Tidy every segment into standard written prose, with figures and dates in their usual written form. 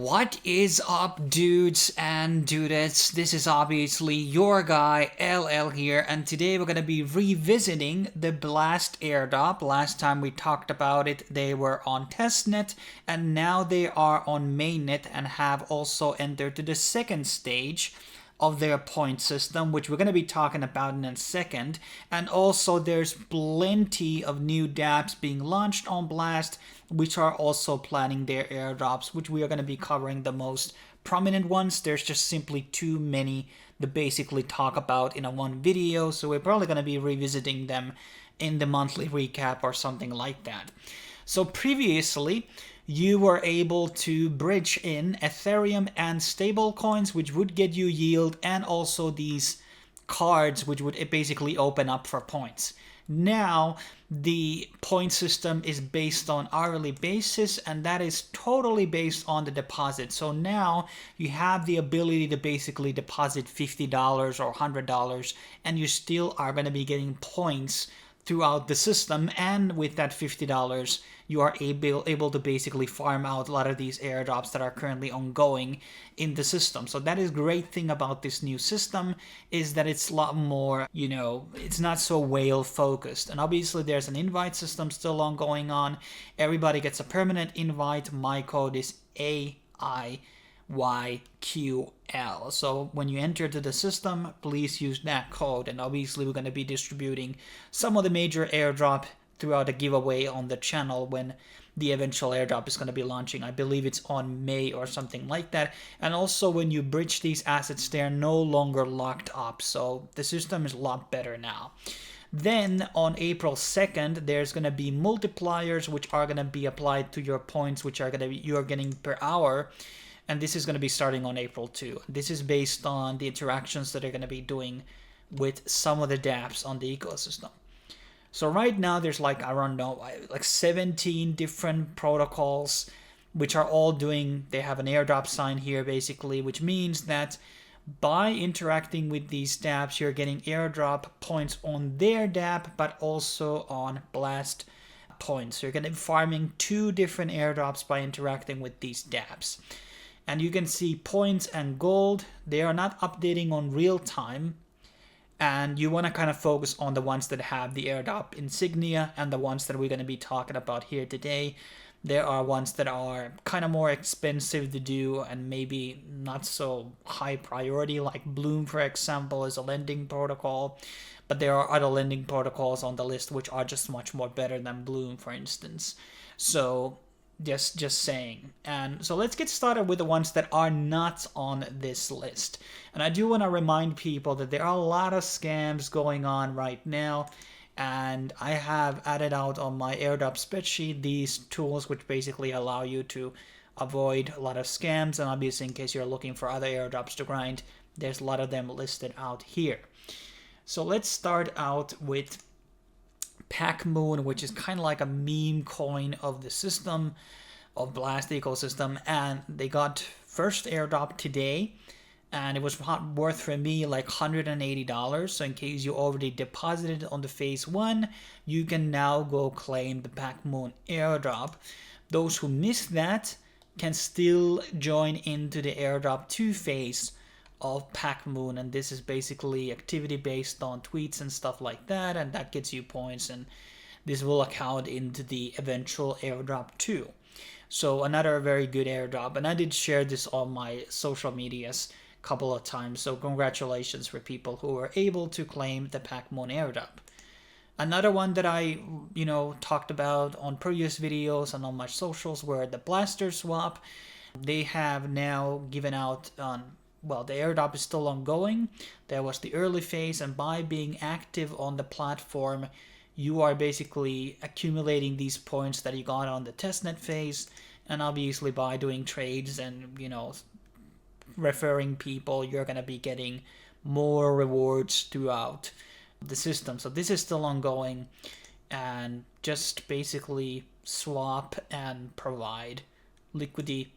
What is up, dudes and dudettes? This is obviously your guy LL here, and today we're going to be revisiting the Blast Airdrop. Last time we talked about it, they were on testnet, and now they are on mainnet and have also entered to the second stage of their point system, which we're going to be talking about in a second. And also there's plenty of new dApps being launched on Blast, which are also planning their airdrops, which we are going to be covering the most prominent ones. There's just simply too many to basically talk about in a one video, so we're probably going to be revisiting them in the monthly recap or something like that. So previously, you were able to bridge in Ethereum and stablecoins, which would get you yield, and also these cards, which would basically open up for points. Now, the point system is based on hourly basis, and that is totally based on the deposit. So now you have the ability to basically deposit $50 or $100, and you still are going to be getting points throughout the system, and with that $50 you are able to basically farm out a lot of these airdrops that are currently ongoing in the system. So that is great thing about this new system, is that it's a lot more, it's not so whale focused. And obviously there's an invite system still ongoing on. Everybody gets a permanent invite. My code is AIYQL. So when you enter to the system, please use that code. And obviously we're going to be distributing some of the major airdrop throughout a giveaway on the channel when the eventual airdrop is going to be launching. I believe it's on May or something like that. And also when you bridge these assets, they're no longer locked up. So the system is a lot better now. Then on April 2nd, there's going to be multipliers which are going to be applied to your points, which are going to be you're getting per hour. And this is going to be starting on April 2. This is based on the interactions that they're going to be doing with some of the dApps on the ecosystem. So right now there's like 17 different protocols which are all doing, they have an airdrop sign here basically, which means that by interacting with these dApps, you're getting airdrop points on their dApp, but also on Blast points. So you're going to be farming 2 different airdrops by interacting with these dApps. And you can see points and gold, they are not updating on real time. And you want to kind of focus on the ones that have the airdrop insignia, and the ones that we're going to be talking about here today. There are ones that are kind of more expensive to do and maybe not so high priority, like Bloom, for example, is a lending protocol. But there are other lending protocols on the list which are just much more better than Bloom, for instance. So just saying. And so let's get started with the ones that are not on this list. And I do want to remind people that there are a lot of scams going on right now, and I have added out on my airdrop spreadsheet these tools which basically allow you to avoid a lot of scams. And obviously, in case you're looking for other airdrops to grind, there's a lot of them listed out here. So let's start out with PacMoon, which is kind of like a meme coin of the system, of Blast ecosystem, and they got first airdrop today, and it was worth for me like $180. So in case you already deposited on the phase 1, you can now go claim the PacMoon airdrop. Those who missed that can still join into the airdrop 2 phase of PacMoon, and this is basically activity based on tweets and stuff like that, and that gets you points, and this will account into the eventual airdrop 2. So another very good airdrop, and I did share this on my social medias a couple of times, so congratulations for people who were able to claim the PacMoon airdrop. Another one that I talked about on previous videos and on my socials were the BlasterSwap. They have now given out on, well, the airdrop is still ongoing. There was the early phase, and by being active on the platform, you are basically accumulating these points that you got on the testnet phase. And obviously by doing trades and, referring people, you're going to be getting more rewards throughout the system. So this is still ongoing, and just basically swap and provide liquidity.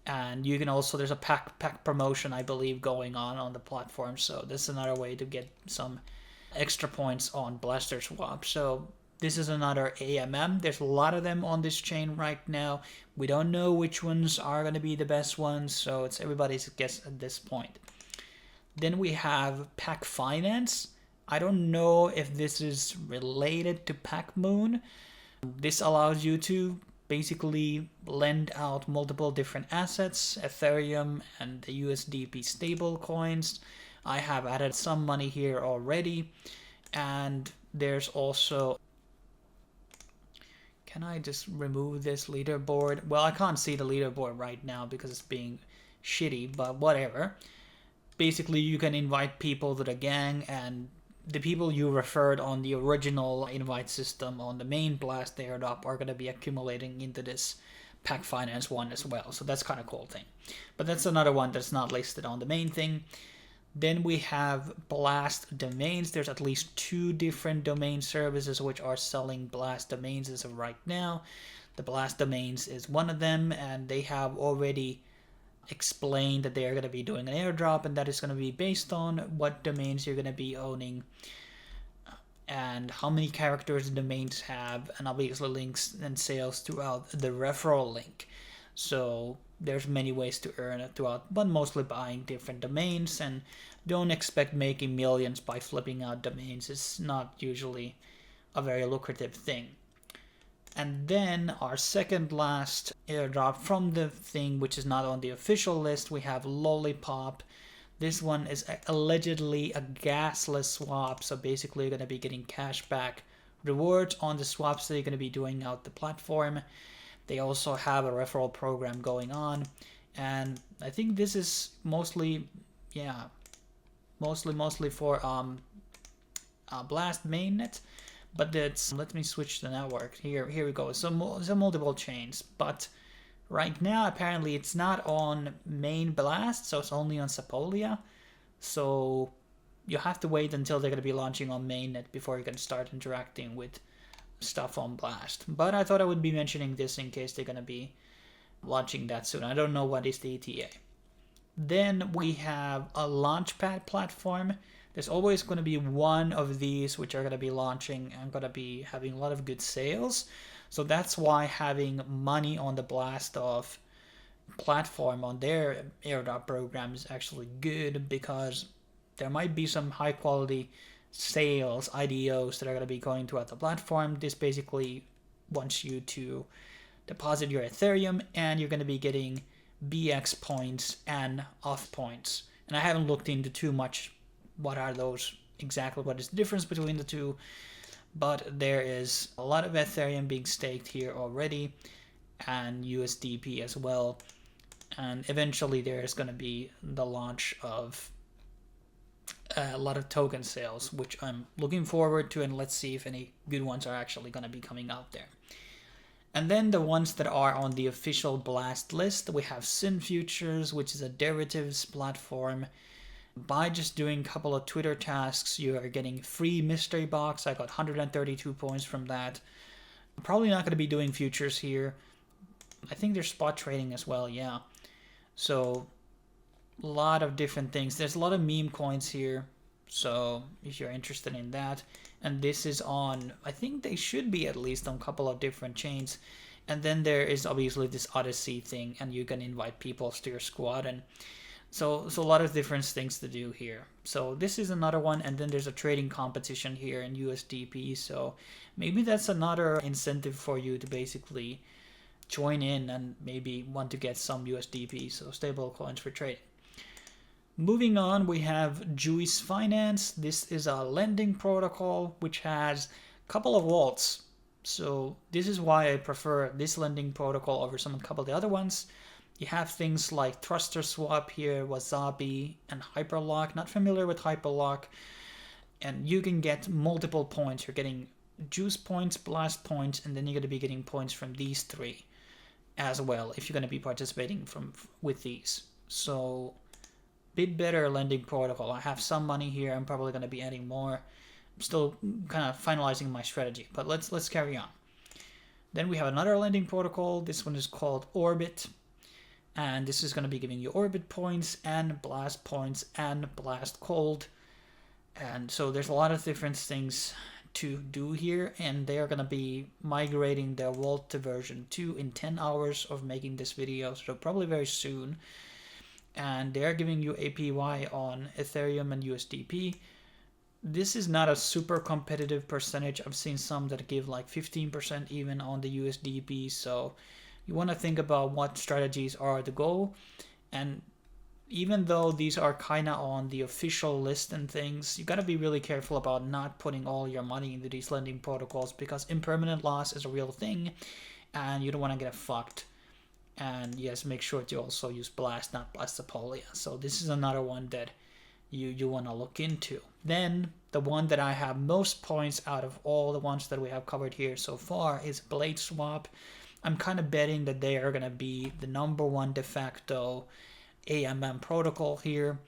And you can also, there's a pack promotion, I believe, going on the platform. So this is another way to get some extra points on BlasterSwap. So This is another AMM. There's a lot of them on this chain right now. We don't know which ones are going to be the best ones, so it's everybody's guess at this point. Then we have PackFinance. I don't know if this is related to PacMoon. This allows you to basically lend out multiple different assets, Ethereum and the USDP stable coins. I have added some money here already. And there's also, can I just remove this leaderboard? Well, I can't see the leaderboard right now because it's being shitty, but whatever. Basically, you can invite people to the gang, and the people you referred on the original invite system on the main Blast airdrop are going to be accumulating into this PackFinance one as well. So that's kind of cool thing. But that's another one that's not listed on the main thing. Then we have Blast domains. There's at least 2 different domain services which are selling Blast domains as of right now. The Blast domains is one of them, and they have already explained that they are going to be doing an airdrop, and that is going to be based on what domains you're going to be owning and how many characters the domains have, and obviously links and sales throughout the referral link. So there's many ways to earn it throughout, but mostly buying different domains, and don't expect making millions by flipping out domains. It's not usually a very lucrative thing. And then our second last airdrop from the thing, which is not on the official list, we have Lollipop. This one is allegedly a gasless swap, so basically you're going to be getting cashback rewards on the swaps that you're going to be doing out the platform. They also have a referral program going on, and I think this is mostly for Blast mainnet. But that's, let me switch the network. Here we go. So multiple chains, but right now apparently it's not on main Blast, so it's only on Sepolia. So you have to wait until they're going to be launching on mainnet before you can start interacting with stuff on Blast. But I thought I would be mentioning this in case they're going to be launching that soon. I don't know what is the ETA. Then we have a Launchpad platform. There's always going to be one of these which are going to be launching and going to be having a lot of good sales. So that's why having money on the Blast off platform on their airdrop program is actually good, because there might be some high quality sales IDOs that are going to be going throughout the platform. This basically wants you to deposit your Ethereum, and you're going to be getting BX points and off points. And I haven't looked into too much what are those exactly, what is the difference between the two, but there is a lot of Ethereum being staked here already, and USDP as well. And eventually there is going to be the launch of a lot of token sales, which I'm looking forward to, and let's see if any good ones are actually going to be coming out there. And then the ones that are on the official Blast list, we have Sin Futures, which is a derivatives platform. By just doing a couple of Twitter tasks, you are getting free mystery box. I got 132 points from that. I'm probably not going to be doing futures here. I think there's spot trading as well, yeah. So a lot of different things. There's a lot of meme coins here, so if you're interested in that. And this is on, I think they should be at least on a couple of different chains. And then there is obviously this Odyssey thing, and you can invite people to your squad, and so a lot of different things to do here. So this is another one, and then there's a trading competition here in USDP, so maybe that's another incentive for you to basically join in and maybe want to get some USDP, so stable coins for trading. Moving on, we have JIS Finance. This is a lending protocol which has a couple of vaults. So this is why I prefer this lending protocol over a couple of the other ones. You have things like BlasterSwap here, Wasabi, and Hyperlock. Not familiar with Hyperlock. And you can get multiple points. You're getting JIS points, Blast points, and then you're going to be getting points from these 3 as well if you're going to be participating with these. So bit better lending protocol. I have some money here. I'm probably going to be adding more. I'm still kind of finalizing my strategy, but let's carry on. Then we have another lending protocol. This one is called Orbit. And this is going to be giving you Orbit points and Blast Cold. And so there's a lot of different things to do here, and they are going to be migrating their vault to version 2 in 10 hours of making this video, so probably very soon. And they're giving you APY on Ethereum and USDP. This is not a super competitive percentage. I've seen some that give like 15% even on the USDP, so you want to think about what strategies are the goal. And even though these are kind of on the official list and things, you got to be really careful about not putting all your money into these lending protocols, because impermanent loss is a real thing and you don't want to get fucked. And yes, make sure to also use Blast, not Blastopolia. So this is another one that you want to look into. Then the one that I have most points out of all the ones that we have covered here so far is Bladeswap. I'm kind of betting that they are going to be the #1 de facto AMM protocol here.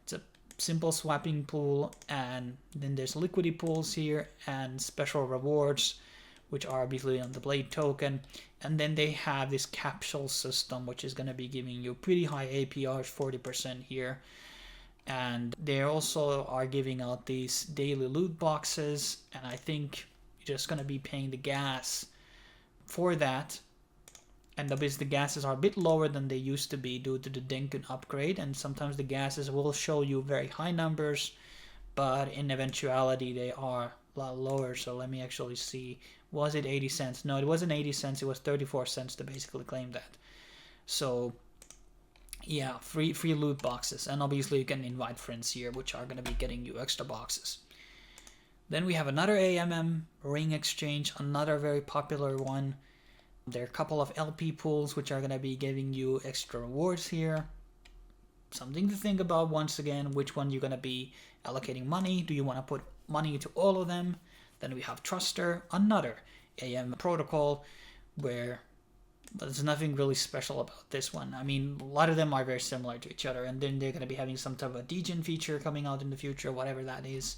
It's a simple swapping pool, and then there's liquidity pools here and special rewards, which are obviously on the Blade token. And then they have this capsule system, which is going to be giving you pretty high APRs, 40% here. And they also are giving out these daily loot boxes, and I think you're just going to be paying the gas for that. And obviously the gases are a bit lower than they used to be due to the Dencun upgrade, and sometimes the gases will show you very high numbers, but in eventuality they are a lot lower. So let me actually see, was it 80 cents? No, it wasn't 80 cents, it was 34 cents to basically claim that. So yeah, free loot boxes, and obviously you can invite friends here, which are going to be getting you extra boxes. Then we have another AMM Ring Exchange, another very popular one. There are a couple of LP pools which are going to be giving you extra rewards here. Something to think about once again, which one you're going to be allocating money. Do you want to put money into all of them? Then we have Truster, another AMM protocol, where there's nothing really special about this one. I mean, a lot of them are very similar to each other, and then they're going to be having some type of a degen feature coming out in the future, whatever that is.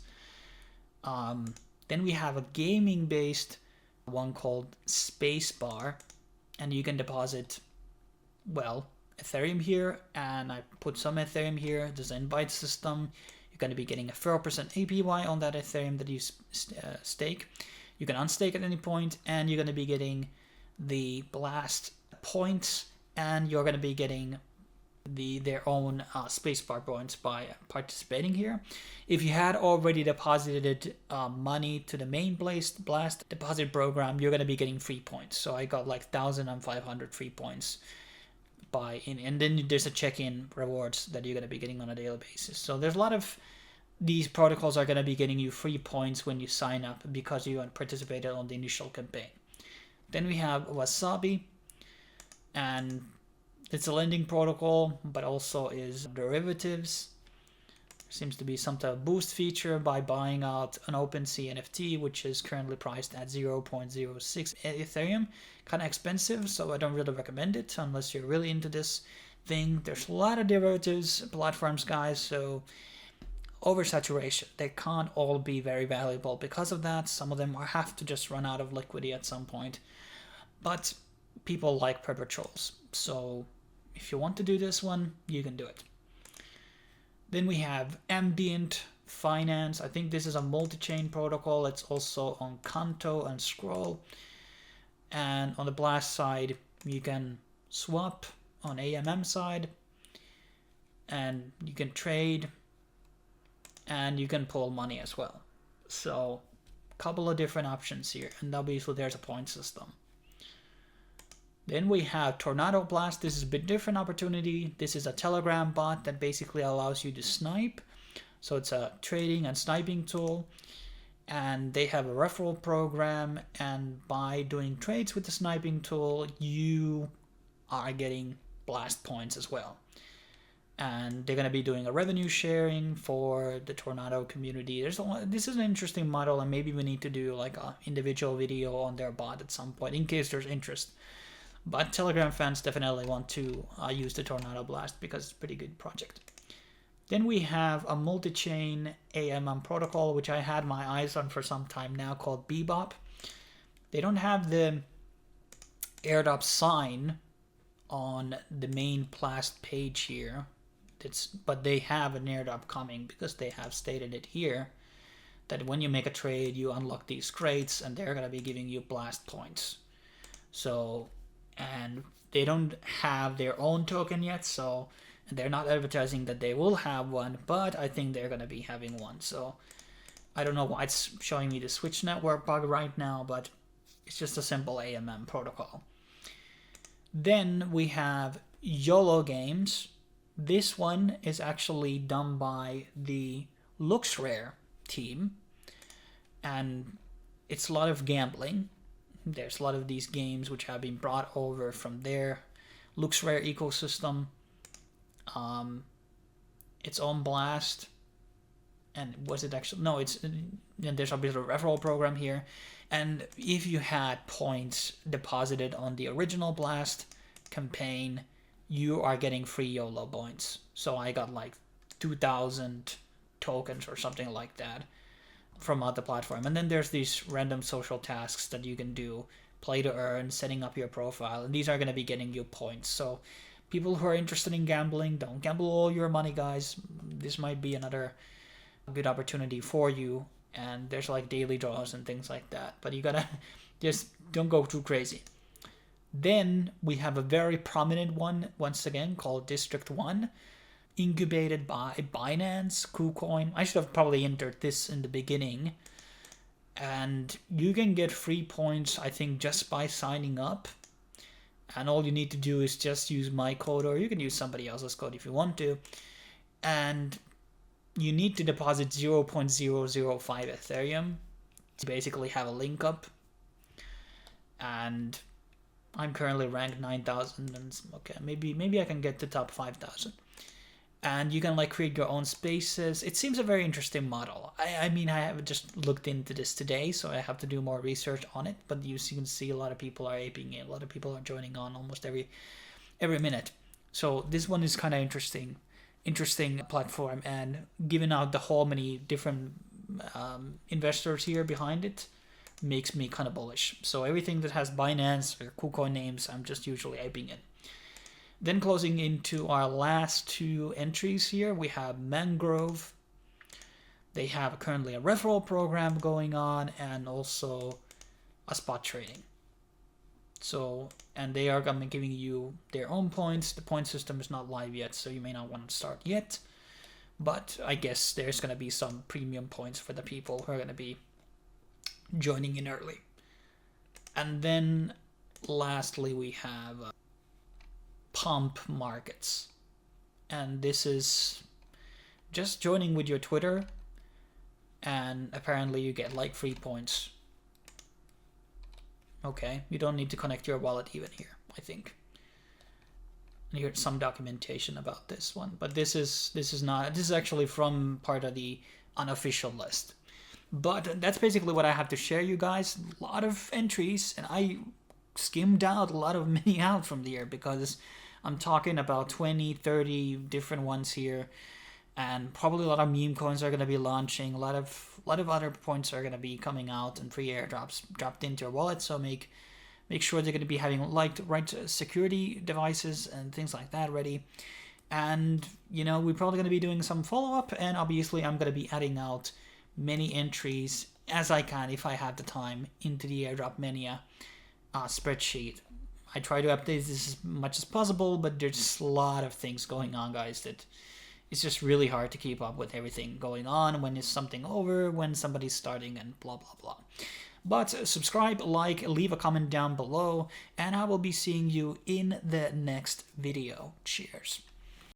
Then we have a gaming-based one called Spacebar, and you can deposit, well, Ethereum here, and I put some Ethereum here. There's an invite system. You're going to be getting a 4% APY on that Ethereum that you stake. You can unstake at any point, and you're going to be getting the Blast points, and you're going to be getting their own Spacebar points by participating here. If you had already deposited money to the main Blast deposit program, you're going to be getting free points. So I got like 1,500 free points and then there's a check-in rewards that you're going to be getting on a daily basis. So there's a lot of these protocols are going to be getting you free points when you sign up because you participated on the initial campaign. Then we have Wasabi, and it's a lending protocol, but also is derivatives. There seems to be some type of boost feature by buying out an OpenSea NFT, which is currently priced at 0.06 Ethereum. Kind of expensive, so I don't really recommend it unless you're really into this thing. There's a lot of derivatives platforms, guys, so oversaturation. They can't all be very valuable because of that. Some of them have to just run out of liquidity at some point. But people like perpetuals, so if you want to do this one, you can do it. Then we have Ambient Finance. I think this is a multi-chain protocol. It's also on Kanto and Scroll. And on the Blast side, you can swap on AMM side, and you can trade, and you can pull money as well. So a couple of different options here, and obviously there's a point system. Then we have Tornado Blast. This is a bit different opportunity. This is a Telegram bot that basically allows you to snipe. So it's a trading and sniping tool. And they have a referral program. And by doing trades with the sniping tool, you are getting Blast points as well. And they're going to be doing a revenue sharing for the Tornado community. This is an interesting model, and maybe we need to do like an individual video on their bot at some point in case there's interest. But Telegram fans definitely want to use the Tornado Blast because it's a pretty good project. Then we have a multi-chain AMM protocol, which I had my eyes on for some time now, called Bbop. They don't have the airdrop sign on the main Blast page here, but they have an airdrop coming because they have stated it here. that when you make a trade, you unlock these crates, and they're gonna be giving you blast points. So, and they don't have their own token yet, so they're not advertising that they will have one, but I think they're gonna be having one. So I don't know why it's showing me the switch network bug right now, but it's just a simple AMM protocol. Then we have YOLO Games. This one is actually done by the LooksRare team, and it's a lot of gambling. There's a lot of these games which have been brought over from their LooksRare ecosystem. It's on Blast, and was it actually, no, it's, and there's a bit of a referral program here, and if you had points deposited on the original Blast campaign, you are getting free YOLO points. So I got like 2,000 tokens or something like that from other platform. And then there's these random social tasks that you can do, play to earn, setting up your profile, and these are going to be getting you points. So people who are interested in gambling, don't gamble all your money, guys. This might be another good opportunity for you, and there's like daily draws and things like that, but you gotta just don't go too crazy. Then we have a very prominent one once again called DistrictOne, incubated by Binance, KuCoin. I should have probably entered this in the beginning. And you can get free points, I think, just by signing up. And all you need to do is just use my code, or you can use somebody else's code if you want to. And you need to deposit 0.005 Ethereum to basically have a link up. And I'm currently ranked 9,000, and okay, maybe I can get to top 5,000. And you can like create your own spaces. It seems a very interesting model. I mean, I have just looked into this today, so I have to do more research on it. But you can see a lot of people are aping it. A lot of people are joining on almost every minute. So this one is kind of interesting platform, and giving out the whole many different investors here behind it makes me kind of bullish. So everything that has Binance or KuCoin names, I'm just usually aping it. Then closing into our last two entries here, we have Mangrove. They have currently a referral program going on, and also a spot trading. So, and they are going to be giving you their own points. The point system is not live yet, so you may not want to start yet. But I guess there's going to be some premium points for the people who are going to be joining in early. And then lastly, we have Pump Markets. And this is just joining with your Twitter, and apparently you get like free points. Okay, you don't need to connect your wallet even here, I think. And here's some documentation about this one, but this is actually from part of the unofficial list. But that's basically what I have to share, you guys. A lot of entries, and I skimmed out a lot of many out from there because I'm talking about 20, 30 different ones here, and probably a lot of meme coins are going to be launching. A lot of other points are going to be coming out, and free airdrops dropped into your wallet. So make sure they're going to be having right security devices and things like that ready. And we're probably going to be doing some follow up, and obviously I'm going to be adding out many entries as I can, if I have the time, into the Airdrop Mania spreadsheet. I try to update this as much as possible, but there's just a lot of things going on, guys, that it's just really hard to keep up with everything going on, when is something over, when somebody's starting, and blah blah blah. But subscribe, like, leave a comment down below, and I will be seeing you in the next video. Cheers.